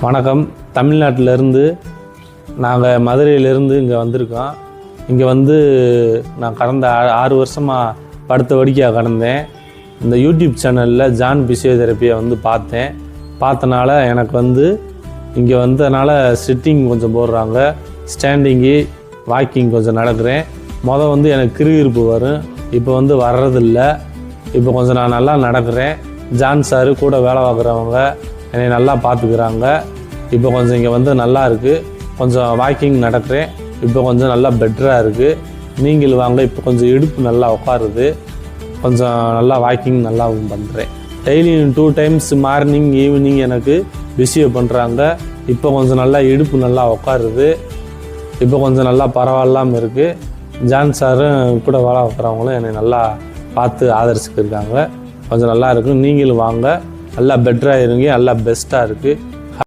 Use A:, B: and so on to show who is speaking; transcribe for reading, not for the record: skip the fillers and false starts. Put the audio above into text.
A: வணக்கம். தமிழ்நாட்டிலேருந்து நாங்கள் மதுரையிலேருந்து இங்கே வந்திருக்கோம். இங்கே வந்து நான் கடந்த 6 வருஷமாக படுத்த வடிக்கையாக கடந்தேன். இந்த யூடியூப் சேனலில் ஜான் பிசியோதெரப்பியை வந்து பார்த்தனால எனக்கு வந்து இங்கே வந்ததுனால சிட்டிங் கொஞ்சம் போடுறாங்க, ஸ்டாண்டிங்கு, வாக்கிங் கொஞ்சம் நடக்கிறேன். வந்து எனக்கு கிருகிருப்பு வரும், இப்போ வந்து வர்றதில்ல. இப்போ கொஞ்சம் நான் நல்லா நடக்கிறேன். ஜான் சாரு கூட வேலை பார்க்குறவங்க என்னை நல்லா பார்த்துக்கிறாங்க. இப்போ கொஞ்சம் இங்கே வந்து நல்லா இருக்குது. கொஞ்சம் வாக்கிங் நடக்கிறேன். இப்போ கொஞ்சம் நல்லா பெட்டராக இருக்குது. நீங்கள் வாங்க. இப்போ கொஞ்சம் இடுப்பு நல்லா உட்காருது. கொஞ்சம் நல்லா வாக்கிங் நல்லாவும் பண்ணுறேன். டெய்லியும் 2 டைம்ஸ் மார்னிங் ஈவினிங் எனக்கு பிசியோ பண்ணுறாங்க. இப்போ கொஞ்சம் நல்லா இடுப்பு நல்லா உட்காருது. இப்போ கொஞ்சம் நல்லா பரவாயில்லாமல் இருக்குது. ஜான் சாரும் கூட வேலை வைக்கிறவங்களும் என்னை நல்லா பார்த்து ஆதரிச்சுக்கிருக்காங்க. கொஞ்சம் நல்லா இருக்கும். நீங்களும் வாங்க. நல்லா பெட்டராக இருங்க. நல்லா பெஸ்ட்டாக இருக்குது.